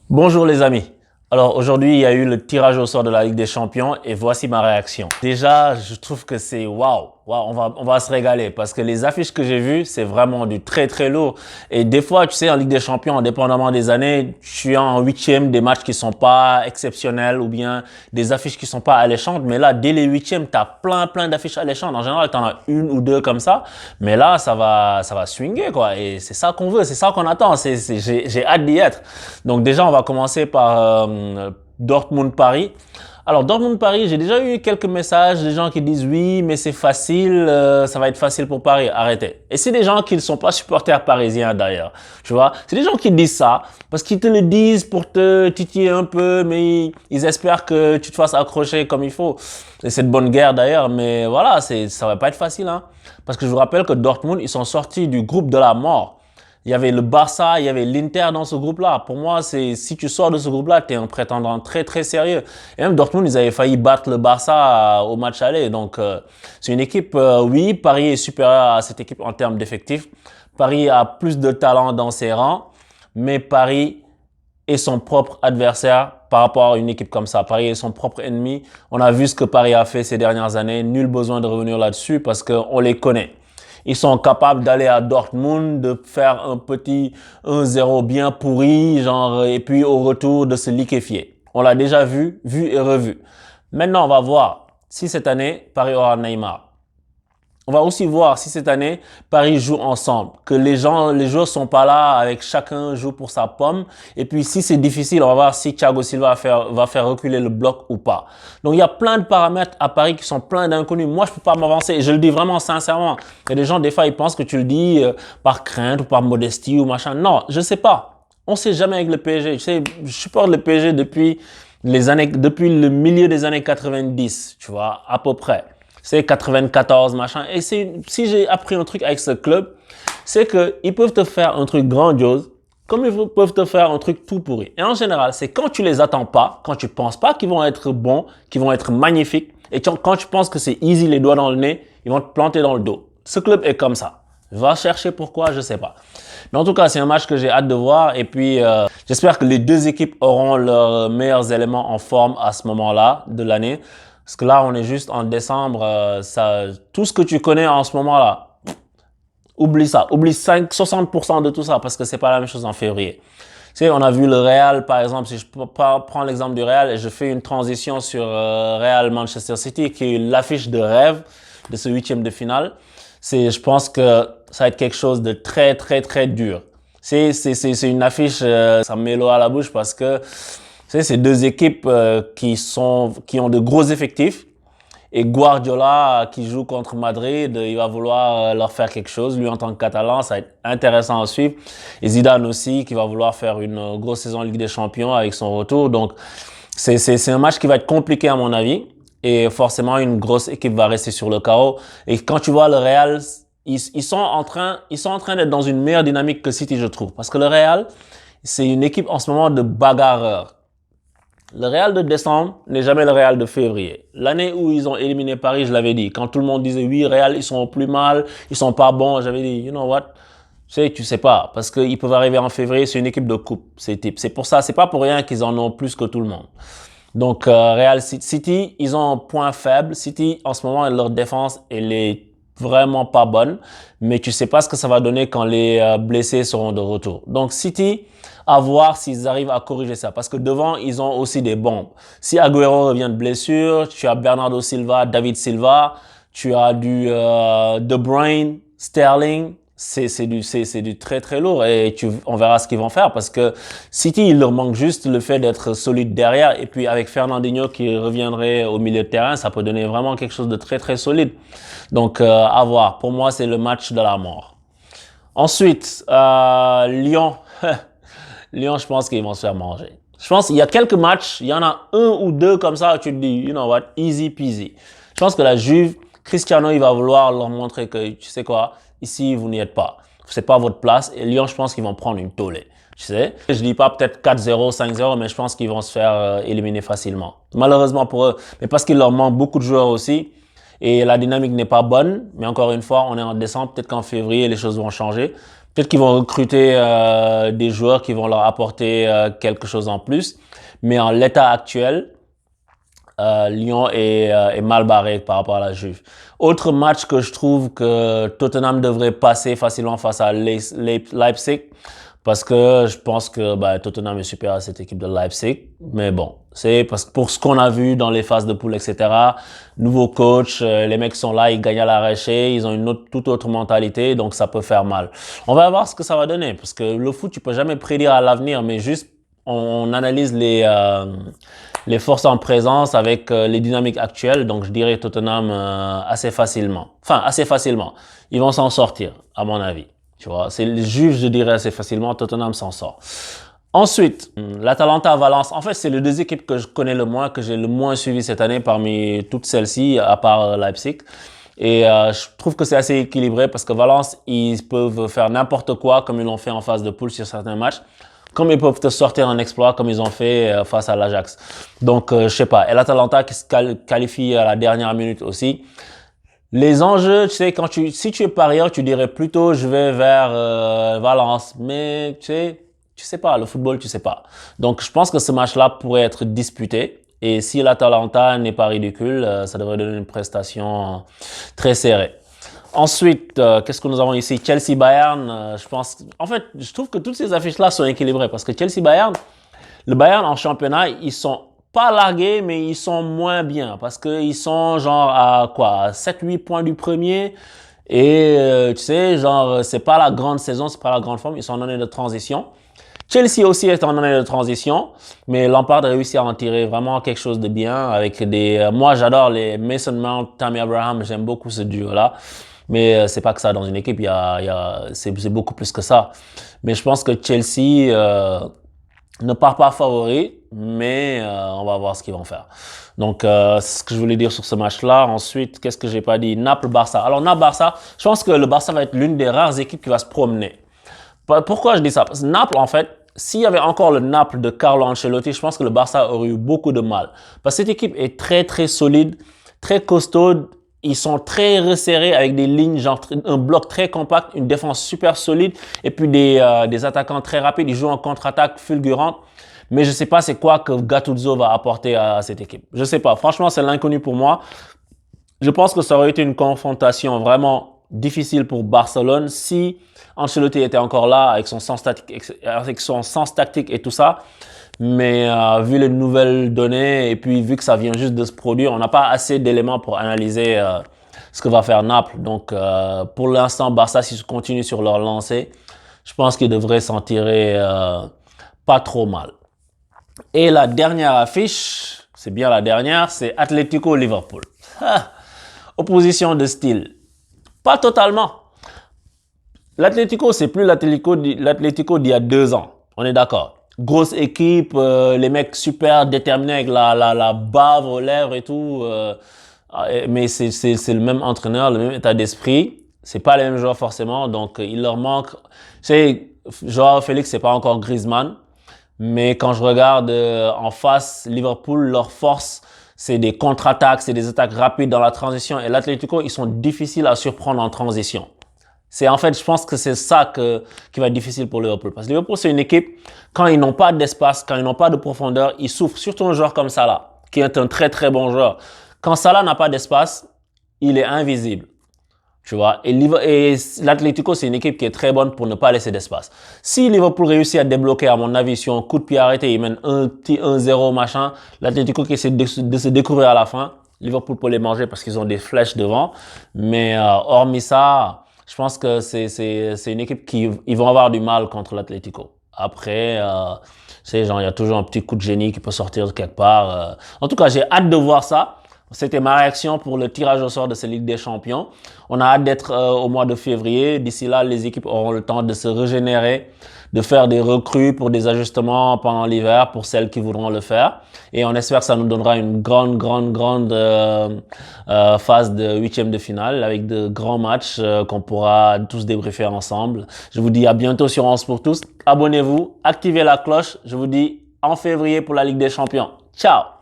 Bonjour les amis. Alors aujourd'hui, il y a eu le tirage au sort de la Ligue des Champions et voici ma réaction. Déjà, je trouve que c'est waouh. Waouh, on va se régaler parce que les affiches que j'ai vues, c'est vraiment du très très lourd. Et des fois, tu sais, en Ligue des Champions, indépendamment des années, je suis en huitième des matchs qui sont pas exceptionnels ou bien des affiches qui sont pas alléchantes. Mais là, dès les huitièmes, t'as plein d'affiches alléchantes. En général, t'en as une ou deux comme ça. Mais là, ça va swinger quoi. Et c'est ça qu'on veut, c'est ça qu'on attend. J'ai hâte d'y être. Donc déjà, on va commencer par Dortmund-Paris. Alors Dortmund-Paris, j'ai déjà eu quelques messages des gens qui disent oui, mais c'est facile, ça va être facile pour Paris. Arrêtez. Et c'est des gens qui ne sont pas supporters parisiens d'ailleurs. Tu vois, c'est des gens qui disent ça parce qu'ils te le disent pour te titiller un peu, mais ils espèrent que tu te fasses accrocher comme il faut. Et c'est de bonne guerre d'ailleurs, mais voilà, ça va pas être facile, hein. Parce que je vous rappelle que Dortmund, ils sont sortis du groupe de la mort. Il y avait le Barça, il y avait l'Inter dans ce groupe-là. Pour moi, si tu sors de ce groupe-là, tu es un prétendant très, très sérieux. Et même Dortmund, ils avaient failli battre le Barça au match aller. Donc, c'est une équipe, oui, Paris est supérieur à cette équipe en termes d'effectifs. Paris a plus de talent dans ses rangs, mais Paris est son propre adversaire par rapport à une équipe comme ça. Paris est son propre ennemi. On a vu ce que Paris a fait ces dernières années. Nul besoin de revenir là-dessus parce qu'on les connaît. Ils sont capables d'aller à Dortmund, de faire un petit 1-0 bien pourri, genre, et puis au retour de se liquéfier. On l'a déjà vu et revu. Maintenant, on va voir si cette année, Paris aura Neymar. On va aussi voir si cette année, Paris joue ensemble, que les joueurs sont pas là avec chacun joue pour sa pomme. Et puis, si c'est difficile, on va voir si Thiago Silva va faire reculer le bloc ou pas. Donc, il y a plein de paramètres à Paris qui sont pleins d'inconnus. Moi, je peux pas m'avancer. Et je le dis vraiment sincèrement. Il y a des gens, des fois, ils pensent que tu le dis par crainte ou par modestie ou machin. Non, je sais pas. On sait jamais avec le PSG. Tu sais, je supporte le PSG depuis depuis le milieu des années 90, tu vois, à peu près. C'est 94, machin. Et si j'ai appris un truc avec ce club, c'est qu'ils peuvent te faire un truc grandiose, comme ils peuvent te faire un truc tout pourri. Et en général, c'est quand tu les attends pas, quand tu penses pas qu'ils vont être bons, qu'ils vont être magnifiques, et quand tu penses que c'est easy, les doigts dans le nez, ils vont te planter dans le dos. Ce club est comme ça. Va chercher pourquoi, je sais pas. Mais en tout cas, c'est un match que j'ai hâte de voir. Et puis, j'espère que les deux équipes auront leurs meilleurs éléments en forme à ce moment-là de l'année. Parce que là, on est juste en décembre. Tout ce que tu connais en ce moment-là, oublie ça. Oublie 60% de tout ça parce que c'est pas la même chose en février. Tu sais, on a vu le Real, par exemple, si je prends l'exemple du Real et je fais une transition sur Real Manchester City, qui est l'affiche de rêve de ce huitième de finale. Je pense que ça va être quelque chose de très, très, très dur. C'est une affiche, ça me met l'eau à la bouche parce que c'est deux équipes qui ont de gros effectifs. Et Guardiola, qui joue contre Madrid, il va vouloir leur faire quelque chose. Lui, en tant que Catalan, ça va être intéressant à suivre. Et Zidane aussi, qui va vouloir faire une grosse saison en Ligue des Champions avec son retour. Donc, c'est un match qui va être compliqué à mon avis. Et forcément, une grosse équipe va rester sur le carreau. Et quand tu vois le Real, ils sont en train d'être dans une meilleure dynamique que City, je trouve. Parce que le Real, c'est une équipe en ce moment de bagarreurs. Le Real de décembre n'est jamais le Real de février. L'année où ils ont éliminé Paris, je l'avais dit. Quand tout le monde disait oui, Real, ils sont au plus mal, ils sont pas bons, j'avais dit, you know what? Tu sais pas. Parce qu'ils peuvent arriver en février, c'est une équipe de coupe. C'est pour ça, c'est pas pour rien qu'ils en ont plus que tout le monde. Donc, Real City, ils ont un point faible. City, en ce moment, leur défense, elle est vraiment pas bonne. Mais tu sais pas ce que ça va donner quand les blessés seront de retour. Donc, City, à voir s'ils arrivent à corriger ça. Parce que devant, ils ont aussi des bombes. Si Agüero revient de blessure, tu as Bernardo Silva, David Silva, tu as du De Bruyne, Sterling. C'est du très très lourd et on verra ce qu'ils vont faire parce que City, il leur manque juste le fait d'être solide derrière et puis avec Fernandinho qui reviendrait au milieu de terrain, ça peut donner vraiment quelque chose de très très solide. Donc à voir. Pour moi, c'est le match de la mort. Ensuite, Lyon. Lyon, je pense qu'ils vont se faire manger. Je pense qu'il y a quelques matchs, il y en a un ou deux comme ça où tu te dis, you know what, easy peasy. Je pense que la Juve, Cristiano, il va vouloir leur montrer que, tu sais quoi, ici, vous n'y êtes pas. C'est pas votre place. Et Lyon, je pense qu'ils vont prendre une tollée. Tu sais, je dis pas peut-être 4-0, 5-0, mais je pense qu'ils vont se faire éliminer facilement. Malheureusement pour eux, mais parce qu'il leur manque beaucoup de joueurs aussi. Et la dynamique n'est pas bonne. Mais encore une fois, on est en décembre. Peut-être qu'en février, les choses vont changer. Peut-être qu'ils vont recruter des joueurs qui vont leur apporter quelque chose en plus. Mais en l'état actuel, Lyon est mal barré par rapport à la Juve. Autre match que je trouve que Tottenham devrait passer facilement face à Leipzig, parce que je pense que Tottenham est supérieur à cette équipe de Leipzig. Mais bon, c'est parce que pour ce qu'on a vu dans les phases de poule, etc. Nouveau coach, les mecs sont là, ils gagnent à l'arraché, ils ont une toute autre mentalité, donc ça peut faire mal. On va voir ce que ça va donner, parce que le foot, tu peux jamais prédire à l'avenir, mais juste on analyse les forces en présence avec les dynamiques actuelles. Donc, je dirais Tottenham assez facilement. Enfin, assez facilement. Ils vont s'en sortir, à mon avis. Tu vois, c'est les Juves, je dirais assez facilement. Tottenham s'en sort. Ensuite, l'Atalanta Valence. En fait, c'est les deux équipes que je connais le moins, que j'ai le moins suivi cette année parmi toutes celles-ci, à part Leipzig. Et je trouve que c'est assez équilibré parce que Valence, ils peuvent faire n'importe quoi comme ils l'ont fait en phase de poule sur certains matchs. Comme ils peuvent te sortir un exploit comme ils ont fait face à l'Ajax. Donc, je sais pas. Et l'Atalanta qui se qualifie à la dernière minute aussi. Les enjeux, tu sais, si tu es parieur, tu dirais plutôt je vais vers Valence. Mais tu sais pas, le football, tu sais pas. Donc, je pense que ce match-là pourrait être disputé. Et si l'Atalanta n'est pas ridicule, ça devrait donner une prestation très serrée. Ensuite, qu'est-ce que nous avons ici? Chelsea-Bayern, je trouve que toutes ces affiches-là sont équilibrées parce que Chelsea-Bayern, le Bayern en championnat, ils sont pas largués, mais ils sont moins bien parce qu'ils sont genre à 7-8 points du premier et tu sais, genre, c'est pas la grande saison, c'est pas la grande forme, ils sont en année de transition. Chelsea aussi est en année de transition, mais Lampard a réussi à en tirer vraiment quelque chose de bien avec moi, j'adore les Mason Mount, Tammy Abraham, j'aime beaucoup ce duo-là. Mais c'est pas que ça dans une équipe, c'est beaucoup plus que ça. Mais je pense que Chelsea ne part pas favori, mais on va voir ce qu'ils vont faire. Donc, c'est ce que je voulais dire sur ce match-là. Ensuite, qu'est-ce que j'ai pas dit? Naples-Barça. Alors, Naples-Barça, je pense que le Barça va être l'une des rares équipes qui va se promener. Pourquoi je dis ça? Parce que Naples, en fait, s'il y avait encore le Naples de Carlo Ancelotti, je pense que le Barça aurait eu beaucoup de mal. Parce que cette équipe est très, très solide, très costaud. Ils sont très resserrés avec des lignes, genre un bloc très compact, une défense super solide et puis des attaquants très rapides. Ils jouent en contre-attaque fulgurante. Mais je sais pas c'est quoi que Gattuso va apporter à cette équipe. Je sais pas. Franchement, c'est l'inconnu pour moi. Je pense que ça aurait été une confrontation vraiment difficile pour Barcelone si Ancelotti était encore là avec son sens tactique et tout ça. Mais vu les nouvelles données et puis vu que ça vient juste de se produire, on n'a pas assez d'éléments pour analyser ce que va faire Naples. Donc pour l'instant, Barça, s'ils continuent sur leur lancée, je pense qu'ils devraient s'en tirer pas trop mal. Et la dernière affiche, c'est bien la dernière, c'est Atlético-Liverpool. Opposition de style. Pas totalement. L'Atlético, c'est plus l'Atlético d'il y a 2 ans. On est d'accord. Grosse équipe, les mecs super déterminés avec la bave aux lèvres et tout. Mais c'est le même entraîneur, le même état d'esprit. C'est pas les mêmes joueurs forcément, donc il leur manque. Tu sais, Joao Félix, c'est pas encore Griezmann. Mais quand je regarde en face, Liverpool, leur force, c'est des contre-attaques, c'est des attaques rapides dans la transition. Et l'Atlético, ils sont difficiles à surprendre en transition. En fait, je pense que c'est ça qui va être difficile pour Liverpool. Parce que Liverpool, c'est une équipe, quand ils n'ont pas d'espace, quand ils n'ont pas de profondeur, ils souffrent. Surtout un joueur comme Salah, qui est un très très bon joueur. Quand Salah n'a pas d'espace, il est invisible. Tu vois, et l'Atlético, c'est une équipe qui est très bonne pour ne pas laisser d'espace. Si Liverpool réussit à débloquer, à mon avis, sur un coup de pied arrêté, il mène un petit 1-0 machin, l'Atlético qui essaie de se découvrir à la fin, Liverpool peut les manger parce qu'ils ont des flèches devant. Mais hormis ça, je pense que c'est une équipe ils vont avoir du mal contre l'Atlético. Après, il y a toujours un petit coup de génie qui peut sortir de quelque part. En tout cas, j'ai hâte de voir ça. C'était ma réaction pour le tirage au sort de cette Ligue des Champions. On a hâte d'être au mois de février. D'ici là, les équipes auront le temps de se régénérer, de faire des recrues pour des ajustements pendant l'hiver pour celles qui voudront le faire. Et on espère que ça nous donnera une grande phase de huitième de finale avec de grands matchs qu'on pourra tous débriefer ensemble. Je vous dis à bientôt sur 11 pour tous. Abonnez-vous, activez la cloche. Je vous dis en février pour la Ligue des Champions. Ciao!